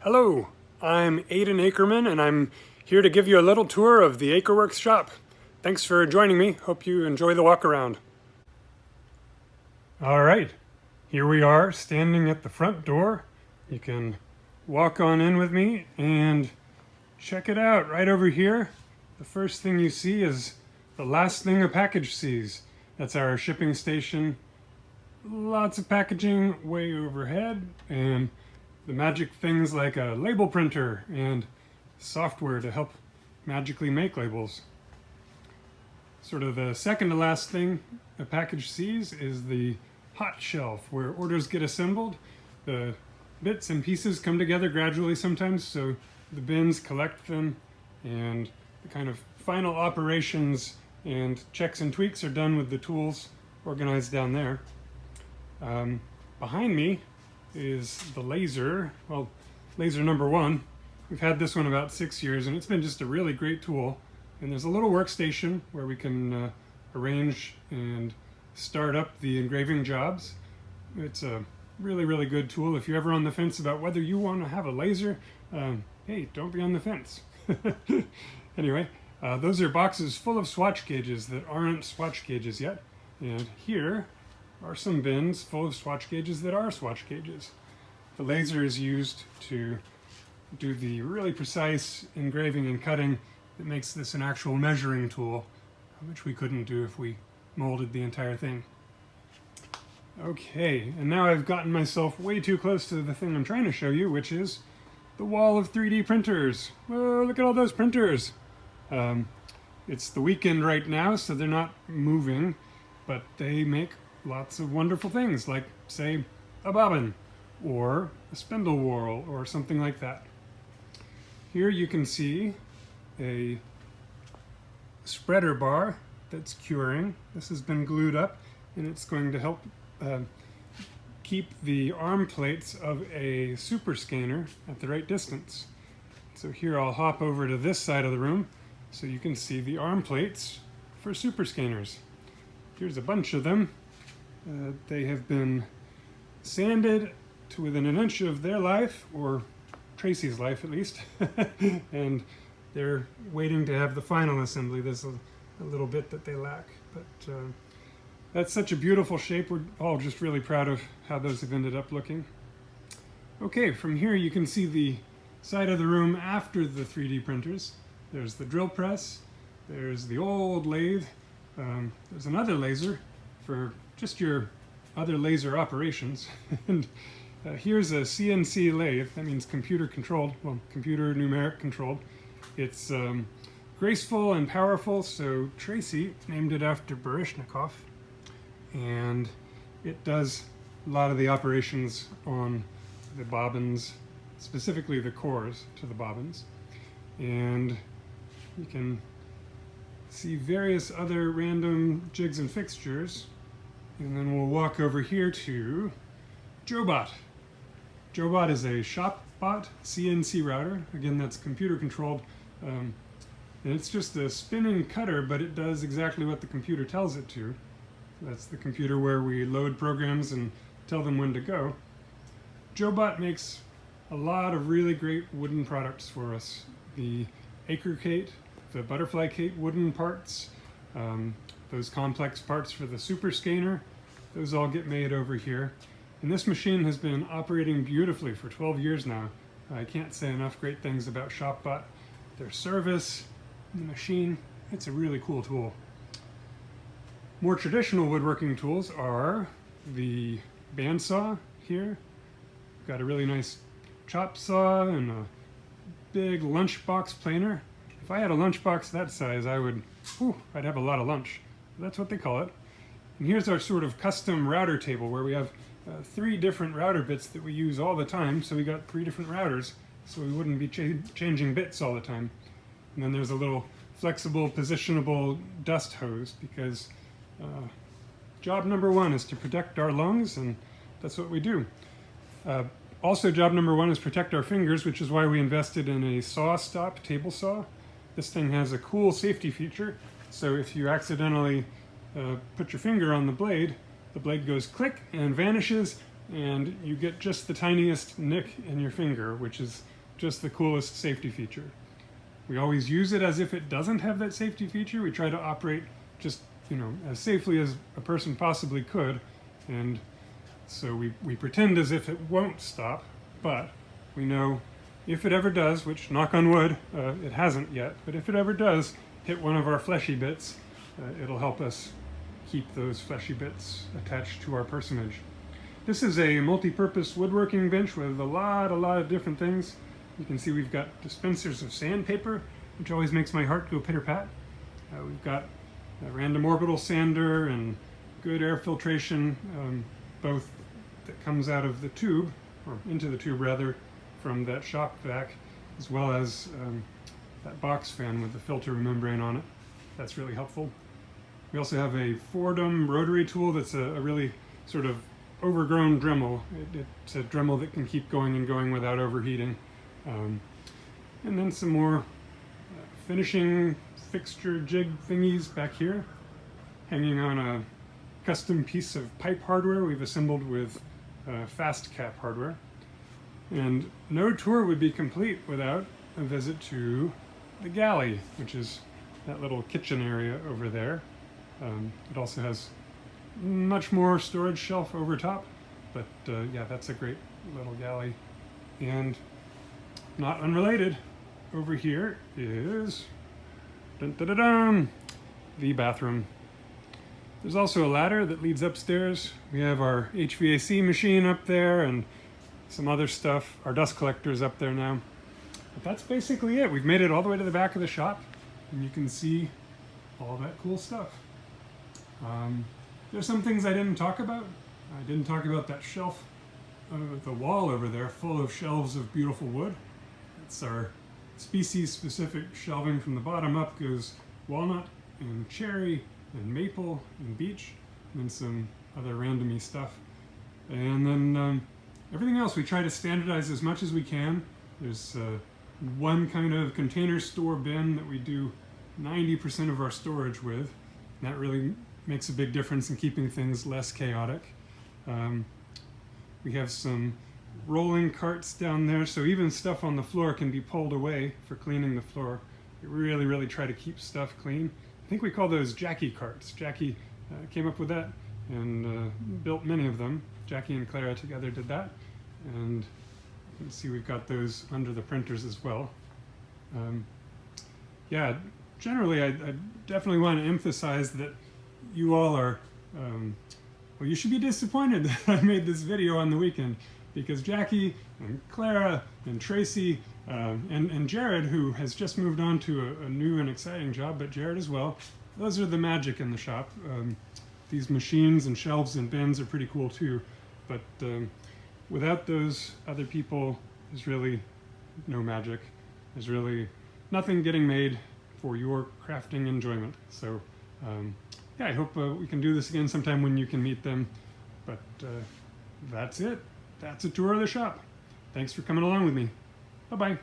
Hello, I'm Aidan Akerman and I'm here to give you a little tour of the Akerworks shop. Thanks for joining me. Hope you enjoy the walk around. All right, here we are standing at the front door. You can walk on in with me and check it out right over here. The first thing you see is the last thing a package sees. That's our shipping station. Lots of packaging way overhead and the magic things like a label printer and software to help magically make labels. Sort of the second to last thing a package sees is the hot shelf where orders get assembled. The bits and pieces come together gradually sometimes, so the bins collect them and the kind of final operations and checks and tweaks are done with the tools organized down there. Behind me is the laser, well, laser number 1. We've had this one about 6 years and it's been just a really great tool. And there's a little workstation where we can arrange and start up the engraving jobs. It's a really good tool. If you're ever on the fence about whether you want to have a laser, hey, don't be on the fence. Anyway, those are boxes full of swatch gauges that aren't swatch gauges yet. And here are some bins full of swatch gauges that are swatch gauges. The laser is used to do the really precise engraving and cutting that makes this an actual measuring tool, which we couldn't do if we molded the entire thing. Okay, and now I've gotten myself way too close to the thing I'm trying to show you, which is the wall of 3D printers. Whoa, look at all those printers! It's the weekend right now, so they're not moving, but they make lots of wonderful things, like, say, a bobbin, or a spindle whorl, or something like that. Here you can see a spreader bar that's curing. This has been glued up, and it's going to help keep the arm plates of a super scanner at the right distance. So here I'll hop over to this side of the room so you can see the arm plates for super scanners. Here's a bunch of them. They have been sanded to within an inch of their life, or Tracy's life at least, and they're waiting to have the final assembly. There's a little bit that they lack, but that's such a beautiful shape. We're all just really proud of how those have ended up looking. Okay, from here you can see the side of the room after the 3D printers. There's the drill press, there's the old lathe, there's another laser for just your other laser operations. And here's a Cnc Lathe. That means computer controlled, well, computer numeric controlled. It's graceful and powerful, so Tracy named it after Baryshnikov. And it does a lot of the operations on the bobbins, specifically the cores to the bobbins. And you can see various other random jigs and fixtures. And then we'll walk over here to Joebot. Joebot is a ShopBot CNC router. Again, that's computer controlled. And it's just a spinning cutter, but it does exactly what the computer tells it to. That's the computer where we load programs and tell them when to go. Joebot makes a lot of really great wooden products for us. The Akerkate, the Butterfly Kate wooden parts, those complex parts for the super scanner, those all get made over here. And this machine has been operating beautifully for 12 years now. I can't say enough great things about ShopBot. Their service, the machine, it's a really cool tool. More traditional woodworking tools are the bandsaw here. Got a really nice chop saw and a big lunchbox planer. If I had a lunchbox that size, I'd have a lot of lunch. That's what they call it. And here's our sort of custom router table where we have 3 different router bits that we use all the time. So we got 3 different routers, so we wouldn't be changing bits all the time. And then there's a little flexible, positionable dust hose because job number 1 is to protect our lungs, and that's what we do. Also, job number 1 is protect our fingers, which is why we invested in a saw stop table saw. This thing has a cool safety feature, so if you accidentally put your finger on the blade goes click and vanishes, and you get just the tiniest nick in your finger, which is just the coolest safety feature. We always use it as if it doesn't have that safety feature. We try to operate just, as safely as a person possibly could, and so we pretend as if it won't stop, but we know if it ever does, which, knock on wood, it hasn't yet, but if it ever does hit one of our fleshy bits, it'll help us keep those fleshy bits attached to our personage. This is a multi-purpose woodworking bench with a lot of different things. You can see we've got dispensers of sandpaper, which always makes my heart go pitter-pat. We've got a random orbital sander and good air filtration, both that comes out of the tube, or into the tube rather, from that shop vac, as well as that box fan with the filter membrane on it. That's really helpful. We also have a Fordham rotary tool that's a really sort of overgrown Dremel. It's a Dremel that can keep going and going without overheating. And then some more finishing fixture jig thingies back here, hanging on a custom piece of pipe hardware we've assembled with fast cap hardware. And no tour would be complete without a visit to the Galley, which is that little kitchen area over there. It also has much more storage shelf over top, but yeah, that's a great little galley. And not unrelated, over here is the bathroom. There's also a ladder that leads upstairs. We have our HVAC machine up there and some other stuff. Our dust collector is up there now. But that's basically it. We've made it all the way to the back of the shop, and you can see all that cool stuff. There's some things I didn't talk about. I didn't talk about that shelf, the wall over there, full of shelves of beautiful wood. It's our species-specific shelving. From the bottom up goes walnut and cherry and maple and beech, and then some other randomy stuff. And then everything else we try to standardize as much as we can. There's one kind of container store bin that we do 90% of our storage with. And that really makes a big difference in keeping things less chaotic. We have some rolling carts down there, so even stuff on the floor can be pulled away for cleaning the floor. We really try to keep stuff clean. I think we call those Jackie carts. Jackie came up with that and built many of them. Jackie and Clara together did that. And you can see we've got those under the printers as well. Yeah, generally I definitely want to emphasize that you all are, well, you should be disappointed that I made this video on the weekend, because Jackie and Clara and Tracy and Jared, who has just moved on to a new and exciting job, but Jared as well, those are the magic in the shop. These machines and shelves and bins are pretty cool too, but without those other people, there's really no magic. There's really nothing getting made for your crafting enjoyment. So yeah, I hope we can do this again sometime when you can meet them. But that's it. That's a tour of the shop. Thanks for coming along with me. Bye-bye.